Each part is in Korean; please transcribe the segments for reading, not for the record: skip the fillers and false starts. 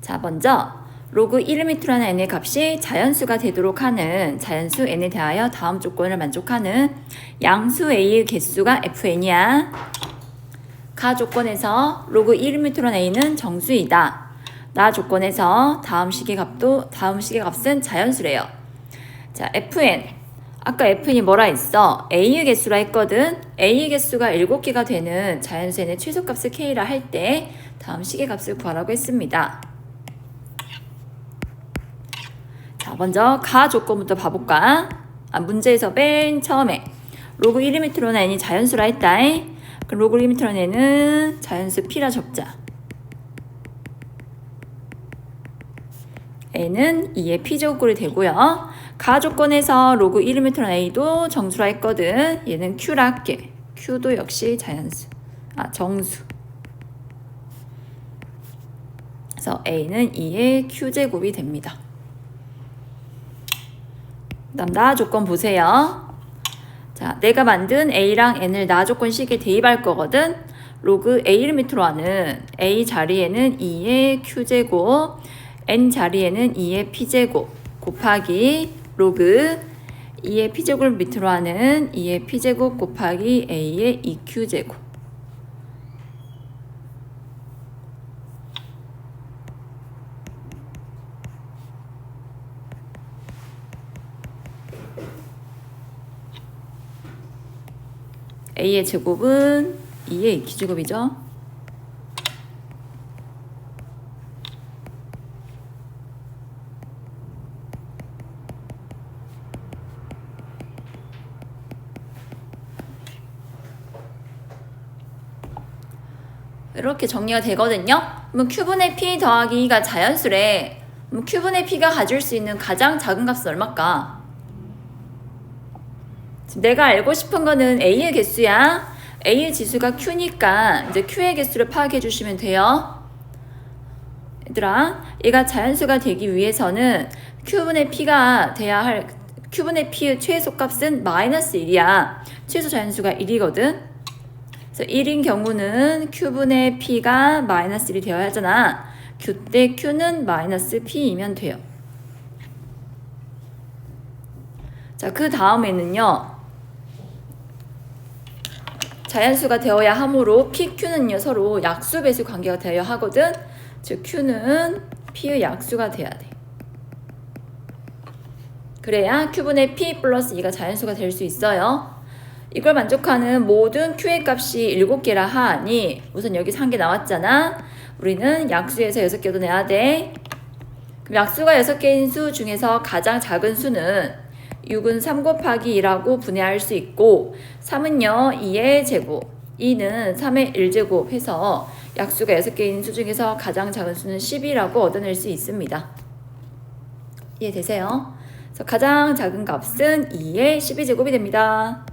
자, 먼저 로그 1을 밑으로 하는 n의 값이 자연수가 되도록 하는 자연수 n에 대하여 다음 조건을 만족하는 양수 a의 개수가 fn이야. 가 조건에서 로그 1을 밑으로 하는 a는 정수이다. 나 조건에서 다음 식의 값은 자연수래요. 자, fn. 아까 fn이 뭐라 했어? a의 개수라 했거든. a의 개수가 7개가 되는 자연수 n의 최소값을 k라 할 때 다음 식의 값을 구하라고 했습니다. 자, 먼저 가 조건부터 봐볼까? 문제에서 맨 처음에 로그 1을 밑으로 하는 n이 자연수라 했다. 그럼 로그 1을 밑으로 하는 n은 자연수 p라 적자. n은 2의 p제곱꼴이 되고요. 가 조건에서 로그 1을 밑으로 하는 a도 정수라 했거든. 얘는 q라 할게. q도 역시 정수. 그래서 a는 2의 q제곱이 됩니다. 그다음 나 조건 보세요. 자, 내가 만든 a랑 n을 나 조건식에 대입할 거거든. 로그 a를 밑으로 하는 a 자리에는 2의 q제곱, n 자리에는 2의 p제곱 곱하기 로그 2의 p제곱을 밑으로 하는 2의 p제곱 곱하기 a의 2q제곱. a의 제곱은 2의 2q제곱이죠. 이렇게 정리가 되거든요. 그럼 q분의 p 더하기 2가 자연수래. 그럼 q분의 p가 가질 수 있는 가장 작은 값은 얼마일까? 지금 내가 알고 싶은 거는 a의 개수야. a의 지수가 q니까 이제 q의 개수를 파악해 주시면 돼요. 얘들아, 얘가 자연수가 되기 위해서는 q분의 p가 돼야 할 q분의 p의 최소값은 -1이야. 최소 자연수가 1이거든. 그래서 1인 경우는 q분의 p가 -1이 되어야 하잖아. q 때 q는 -p이면 돼요. 자, 그 다음에는요. 자연수가 되어야 하므로 p, q는요 서로 약수 배수 관계가 되어야 하거든. 즉 q는 p의 약수가 돼야 돼. 그래야 q분의 p 플러스 2가 자연수가 될 수 있어요. 이걸 만족하는 모든 q의 값이 7개라 하니 우선 여기서 한 개 나왔잖아. 우리는 약수에서 6개도 내야 돼. 그럼 약수가 6개인 수 중에서 가장 작은 수는 6은 3 곱하기 2라고 분해할 수 있고 3은요 2의 제곱, 2는 3의 1제곱 해서 약수가 6개인 수 중에서 가장 작은 수는 10이라고 얻어낼 수 있습니다. 이해되세요? 그래서 가장 작은 값은 2의 12제곱이 됩니다.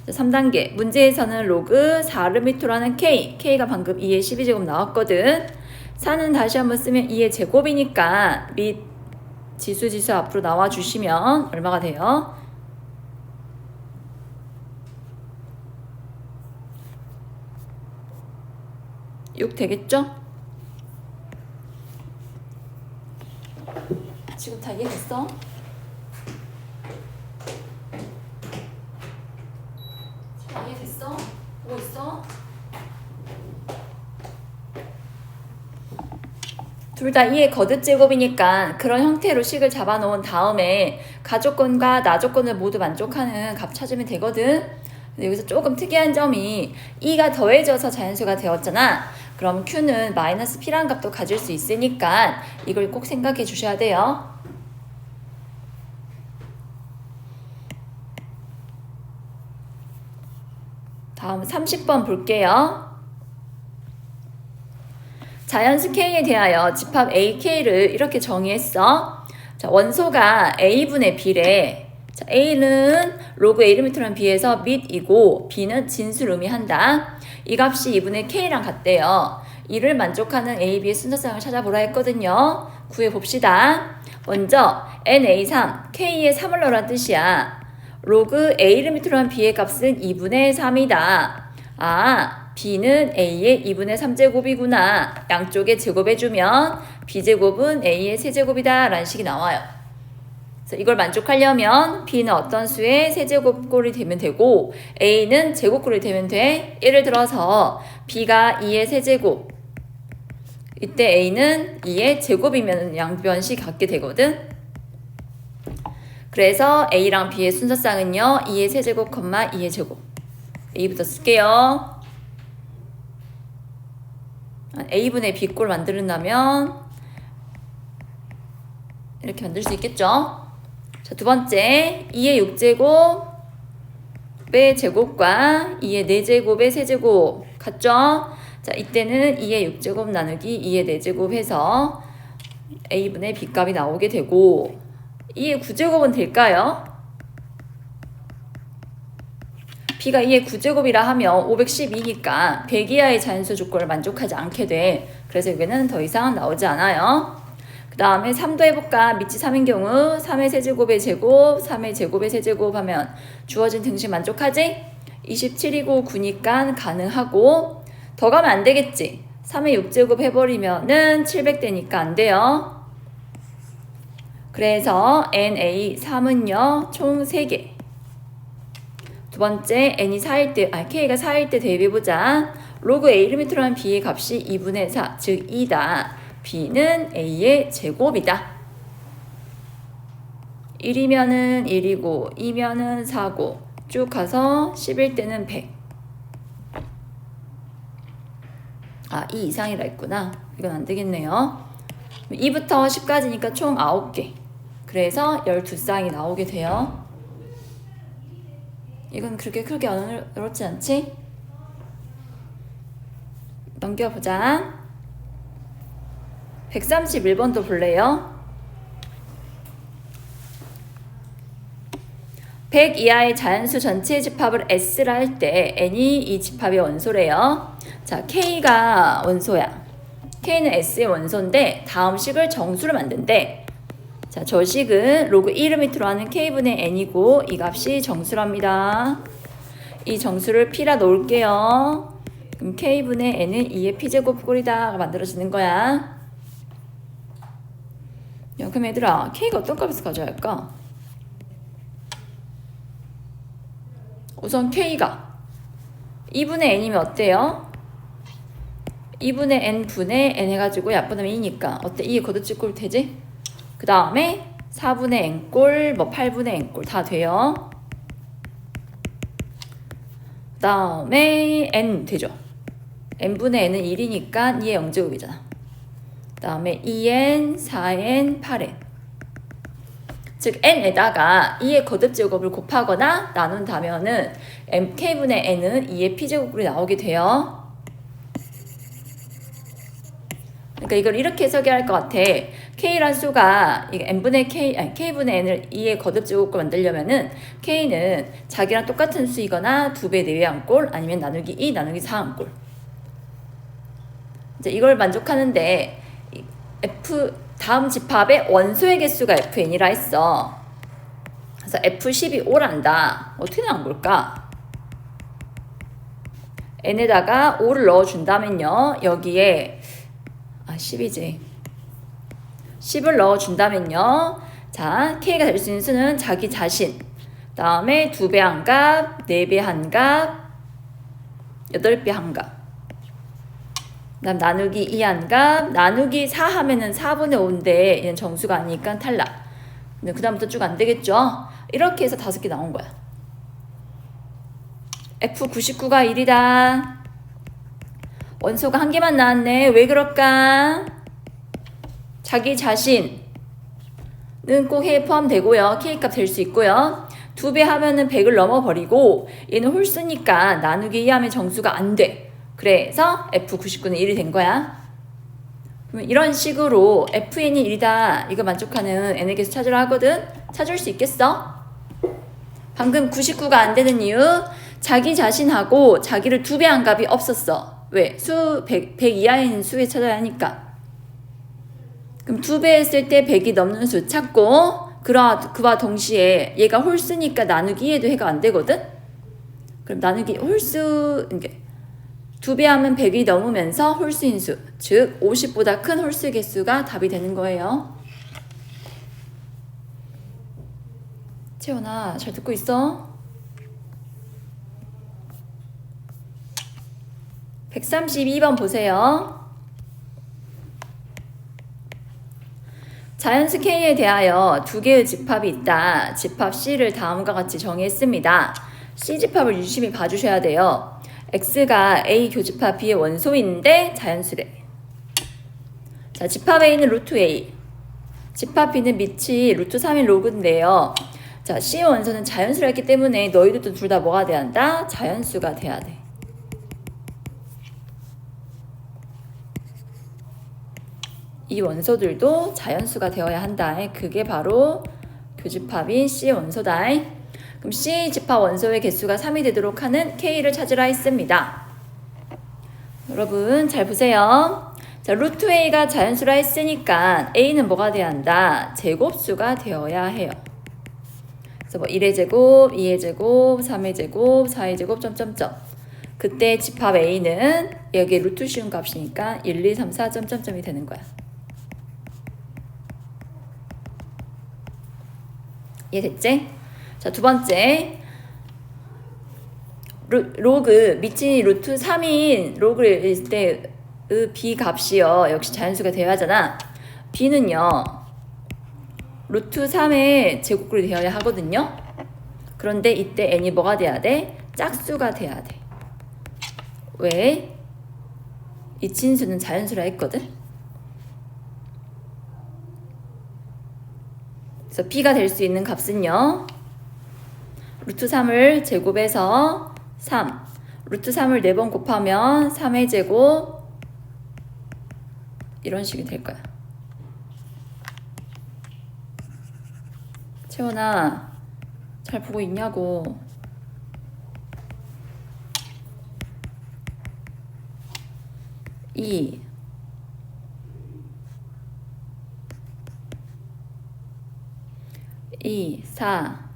3단계 문제에서는 로그 4를 밑으로 하는 k가 방금 2의 12제곱 나왔거든. 4는 다시 한번 쓰면 2의 제곱이니까 밑 지수 앞으로 나와주시면 얼마가 돼요? 6 되겠죠? 지금 다 이해됐어? 다 이해됐어? 보고 있어? 둘 다 2의 거듭제곱이니까 그런 형태로 식을 잡아놓은 다음에 가조건과 나조건을 모두 만족하는 값 찾으면 되거든. 근데 여기서 조금 특이한 점이 2가 더해져서 자연수가 되었잖아. 그럼 q는 -p라는 값도 가질 수 있으니까 이걸 꼭 생각해 주셔야 돼요. 다음 30번 볼게요. 자연수 K에 대하여 집합 AK를 이렇게 정의했어. 자, 원소가 A분의 B래. 자, A는 로그 A를 밑으로 한 B에서 밑이고 B는 진수를 의미한다. 이 값이 2분의 K랑 같대요. 이를 만족하는 A, B의 순서상을 찾아보라 했거든요. 구해봅시다. 먼저 NA3, K에 3을 넣으란 뜻이야. 로그 A를 밑으로 한 B의 값은 2분의 3이다. b는 a의 2분의 3제곱이구나. 양쪽에 제곱해주면 b제곱은 a의 세제곱이다 라는 식이 나와요. 그래서 이걸 만족하려면 b는 어떤 수의 세제곱꼴이 되면 되고 a는 제곱꼴이 되면 돼. 예를 들어서 b가 2의 세제곱, 이때 a는 2의 제곱이면 양변식 갖게 되거든. 그래서 a랑 b의 순서쌍은요 2의 세제곱, 2의 제곱. a부터 쓸게요. a분의 b꼴 만들었다면 이렇게 만들 수 있겠죠. 자, 두 번째 2의 6제곱의 제곱과 2의 4제곱의 세제곱 같죠? 자, 이때는 2의 6제곱 나누기 2의 4제곱 해서 a분의 b값이 나오게 되고 2의 9제곱은 될까요? b가 2의 9제곱이라 하면 512니까 100 이하의 자연수 조건을 만족하지 않게 돼. 그래서 여기는 더 이상 나오지 않아요. 그 다음에 3도 해볼까? 밑이 3인 경우 3의 세제곱의 제곱, 3의 제곱의 세제곱 하면 주어진 등식 만족하지? 27이고 9니까 가능하고 더 가면 안 되겠지? 3의 6제곱 해버리면은 700되니까 안 돼요. 그래서 NA 3은요 총 3개. 두 번째 n이 4일 때, k가 4일 때 대입해보자. 로그 a를 밑으로 한 b의 값이 2분의 4, 즉 2다. b는 a의 제곱이다. 1이면은 1이고 2면은 4고 쭉 가서 10일 때는 100. 2 이상이라 했구나. 이건 안 되겠네요. 2부터 10까지니까 총 9개. 그래서 12쌍이 나오게 돼요. 이건 그렇게 크게 어렵지 않지? 넘겨보자. 131번도 볼래요? 100 이하의 자연수 전체의 집합을 S라 할 때 N이 이 집합의 원소래요. 자, K가 원소야. K는 S의 원소인데 다음 식을 정수로 만든대. 자, 저 식은 로그 1을 밑으로 하는 K분의 N이고 이 값이 정수랍니다. 이 정수를 P라 놓을게요. 그럼 K분의 N은 2의 P제곱꼴이다 만들어지는 거야. 야, 그럼 얘들아 K가 어떤 값에서 가져야 할까? 우선 K가 2분의 N이면 어때요? 2분의 N분의 N 해가지고 약분하면 2니까 어때? 2의 거듭집꼴 되지? 그 다음에 4분의 N꼴, 8분의 N꼴 다 돼요. 그 다음에 N 되죠? N분의 N은 1이니까 2의 0제곱이잖아. 그 다음에 2N, 4N, 8N. 즉 N에다가 2의 거듭제곱을 곱하거나 나눈다면은 K분의 N은 2의 P제곱으로 나오게 돼요. 그러니까 이걸 이렇게 해석해야 할 것 같아. K란 수가 N분의 K분의 N을 2의 거듭제곱으로 만들려면은 K는 자기랑 똑같은 수이거나 2배 내외 한 꼴 아니면 나누기 2, 나누기 4 한 꼴. 이제 이걸 만족하는데 F 다음 집합의 원소의 개수가 FN이라 했어. 그래서 F10이 5란다. 어떻게 나온 걸까? N에다가 5를 넣어준다면요. 여기에 10이지. 10을 넣어준다면요. 자, K가 될 수 있는 수는 자기 자신. 다음에 2배 한 값, 4배 한 값, 8배 한 값. 그다음 나누기 2 한 값, 나누기 4 하면은 4분의 5인데 얘는 정수가 아니니까 탈락. 근데 그 다음부터 쭉 안 되겠죠? 이렇게 해서 5개 나온 거야. F99가 1이다. 원소가 한 개만 나왔네. 왜 그럴까? 자기 자신은 꼭 해에 포함되고요. K값 될 수 있고요. 2배 하면은 100을 넘어버리고 얘는 홀수니까 나누기 2 하면 정수가 안 돼. 그래서 F99는 1이 된 거야. 그러면 이런 식으로 FN이 1이다. 이거 만족하는 N의 개수 찾으라 하거든. 찾을 수 있겠어? 방금 99가 안 되는 이유 자기 자신하고 자기를 2배 한 값이 없었어. 왜? 수 100 이하에 있는 수에 찾아야 하니까. 그럼 2배 했을 때 100이 넘는 수 찾고 그와 동시에 얘가 홀수니까 나누기 2에도 해가 안 되거든? 그럼 나누기 홀수 2배 하면 100이 넘으면서 홀수 인수, 즉 50보다 큰 홀수 개수가 답이 되는 거예요. 채원아, 잘 듣고 있어? 132번 보세요. 자연수 K에 대하여 두 개의 집합이 있다. 집합 C를 다음과 같이 정의했습니다. C 집합을 유심히 봐주셔야 돼요. X가 A 교집합 B의 원소인데 자연수래. 자, 집합 A는 루트 A, 집합 B는 밑이 루트 3인 로그인데요. 자, C의 원소는 자연수라 했기 때문에 너희들도 둘 다 뭐가 돼야 한다? 자연수가 돼야 돼. 이 원소들도 자연수가 되어야 한다. 그게 바로 교집합인 C의 원소다. 그럼 C 집합 원소의 개수가 3이 되도록 하는 K를 찾으라 했습니다. 여러분 잘 보세요. 자, 루트 A가 자연수라 했으니까 A는 뭐가 돼야 한다? 제곱수가 되어야 해요. 그래서 뭐 1의 제곱, 2의 제곱, 3의 제곱, 4의 제곱, 점점점. 그때 집합 A는 여기 루트 씌운 값이니까 1, 2, 3, 4, 점점점이 되는 거야. 이해됐지? 자, 두 번째. 로그, 밑이 루트 3인 로그를 있을 때 B 값이요. 역시 자연수가 되어야 하잖아. B는요. 루트 3의 제곱글이 되어야 하거든요. 그런데 이때 n이 뭐가 돼야 돼? 짝수가 돼야 돼. 왜? 이 진수는 자연수라 했거든. 그래서 B가 될 수 있는 값은요. 루트 3을 제곱해서 3. 루트 3을 4번 곱하면 3의 제곱 이런 식이 될 거야. 채원아, 잘 보고 있냐고. 이 2, 4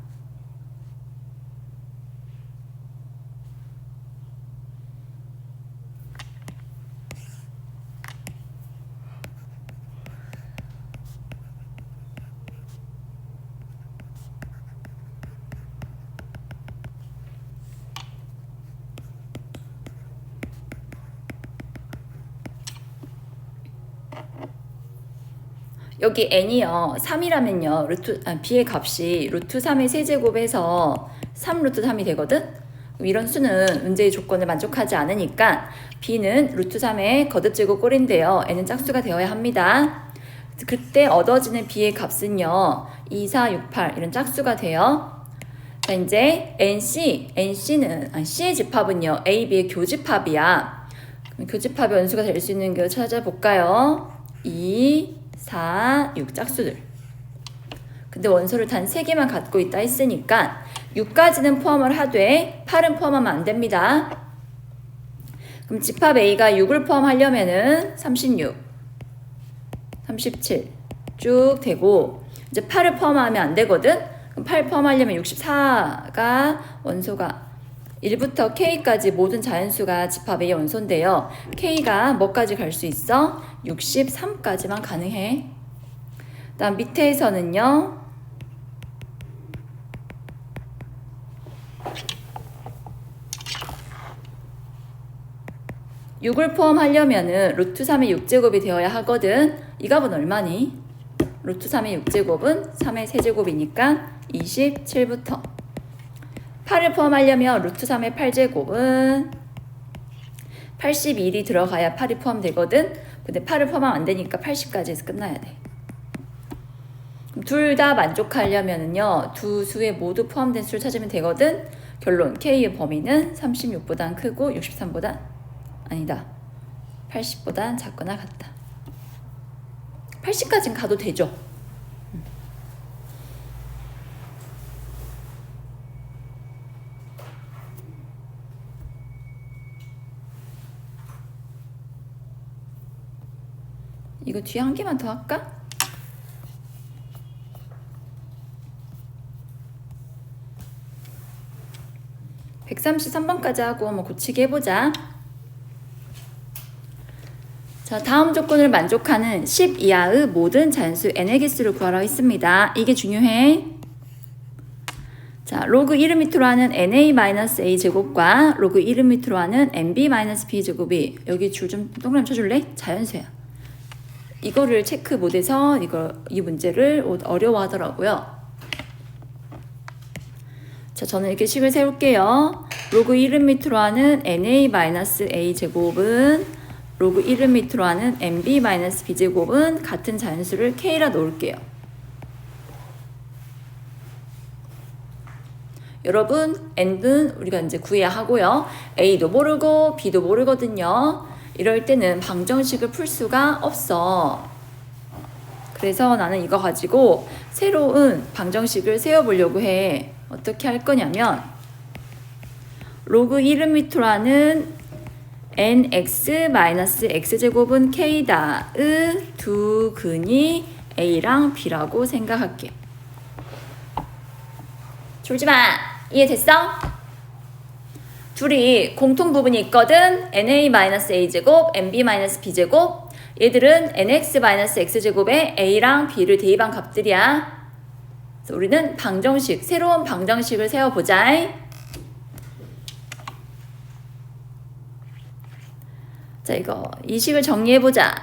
여기 n이요 3이라면요 b의 값이 루트 3의 세제곱에서 3 루트 3이 되거든. 이런 수는 문제의 조건을 만족하지 않으니까 b는 루트 3의 거듭제곱 꼴인데요. n은 짝수가 되어야 합니다. 그때 얻어지는 b의 값은요 2, 4, 6, 8 이런 짝수가 돼요. 자, 이제 NC는 C의 집합은요 A, B의 교집합이야. 교집합의 원수가 될 수 있는 거 찾아볼까요? 2, 4, 6 짝수들. 근데 원소를 단 3개만 갖고 있다 했으니까 6까지는 포함을 하되 8은 포함하면 안 됩니다. 그럼 집합 A가 6을 포함하려면은 36, 37 쭉 되고 이제 8을 포함하면 안 되거든. 그럼 8 포함하려면 64가 원소가 1부터 K까지 모든 자연수가 집합 A의 원소인데요. K가 뭐까지 갈 수 있어? 63까지만 가능해. 다음 밑에서는요. 6을 포함하려면은 루트 3의 6제곱이 되어야 하거든. 이 값은 얼마니? 루트 3의 6제곱은 3의 세제곱이니까 27부터 8을 포함하려면 루트 3의 8제곱은 81이 들어가야 8이 포함되거든. 근데 8을 포함하면 안 되니까 80까지 해서 끝나야 돼. 둘 다 만족하려면요 두 수에 모두 포함된 수를 찾으면 되거든. 결론 K의 범위는 36보단 크고 63보다 아니다 80보단 작거나 같다. 80까지는 가도 되죠. 이거 뒤에 한 개만 더 할까? (133번까지) 하고 한번 고치기 해보자. 자, 다음 조건을 만족하는 10 이하의 모든 자연수 n의 개수를 구하라고 했습니다. 이게 중요해. 자, 로그 1을 밑으로 하는 na-a 제곱과 로그 1을 밑으로 하는 nb-b 제곱이 여기 줄 좀 동그라미 쳐줄래? 자연수야. 이거를 체크 못해서 이 문제를 어려워하더라고요. 자, 저는 이렇게 식을 세울게요. 로그 1을 밑으로 하는 na-a 제곱은 로그 1을 밑으로 하는 nb-b 제곱은 같은 자연수를 k라 놓을게요. 여러분, n은 우리가 이제 구해야 하고요. a도 모르고 b도 모르거든요. 이럴 때는 방정식을 풀 수가 없어. 그래서 나는 이거 가지고 새로운 방정식을 세워보려고 해. 어떻게 할 거냐면 로그 1을 밑으로 하는 nx-x제곱은 k다의 두 근이 a랑 b라고 생각할게. 졸지마! 이해됐어? 둘이 공통 부분이 있거든. na-a제곱, nb-b제곱. 얘들은 nx-x제곱에 a랑 b를 대입한 값들이야. 그래서 우리는 방정식, 새로운 방정식을 세워보자. 자, 이 식을 정리해보자.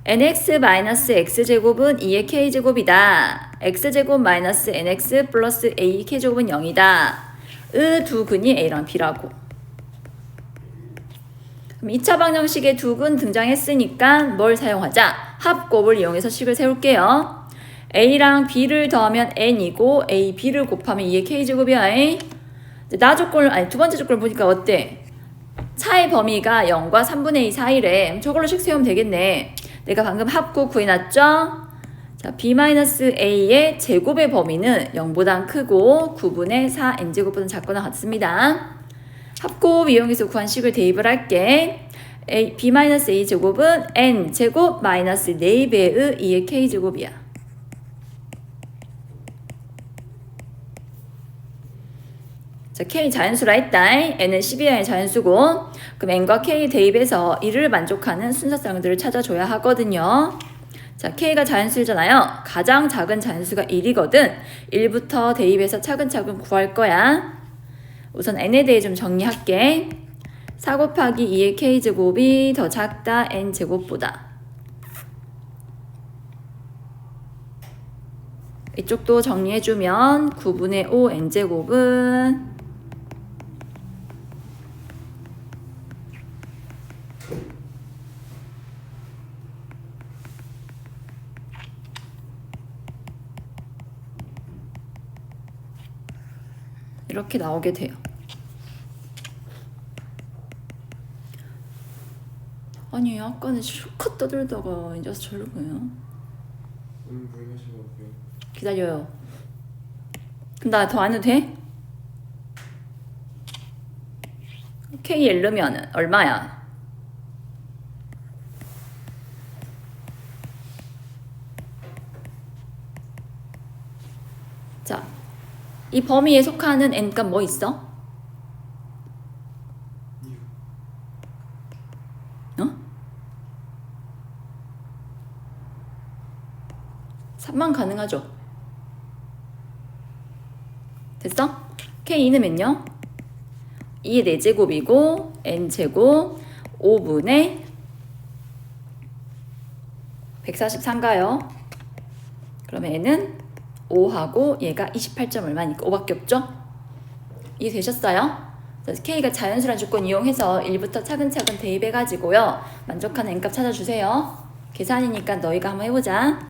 nx-x제곱은 2의 k제곱이다. x제곱 마이너스 nx 플러스 a k제곱은 0이다. 의 두 근이 a랑 b라고. 그럼 2차 방정식에 두 근 등장했으니까 뭘 사용하자? 합곱을 이용해서 식을 세울게요. a랑 b를 더하면 n이고 a, b를 곱하면 2의 k제곱이야. 나 조건을, 아니 두 번째 조건을 보니까 어때? 차의 범위가 0과 3분의 2 사이래. 저걸로 식 세우면 되겠네. 내가 방금 합곱 구해놨죠? 자, b-a의 제곱의 범위는 0보다 크고 9분의 4 n제곱보다 작거나 같습니다. 합곱 이용해서 구한 식을 대입을 할게. b-a 제곱은 n제곱 마이너스 4배의 2의 k제곱이야. 자, k 자연수라 했다. n은 12하의 자연수고, 그럼 n과 k 대입해서 이를 만족하는 순서쌍들을 찾아줘야 하거든요. 자, k가 자연수잖아요. 가장 작은 자연수가 1이거든. 1부터 대입해서 차근차근 구할 거야. 우선 n에 대해 좀 정리할게. 4 곱하기 2의 k제곱이 더 작다 n제곱보다. 이쪽도 정리해주면 9분의 5 n제곱은 이렇게 나오게 돼요. 아니, 아까는 실컷 떠들다가 이제 와서 저러는 거예요. 기다려요. 그럼 나 더 안 해도 돼? K L면 얼마야? 자, 이 범위에 속하는 n값 뭐 있어? 어? 3만 가능하죠? 됐어? K는 몇요? 2의 4제곱이고 n제곱 5분의 143가요. 그러면 n은 5하고 얘가 28점 얼마니까 5밖에 없죠? 이해되셨어요? K가 자연수란 조건 이용해서 1부터 차근차근 대입해가지고요. 만족하는 n값 찾아주세요. 계산이니까 너희가 한번 해보자.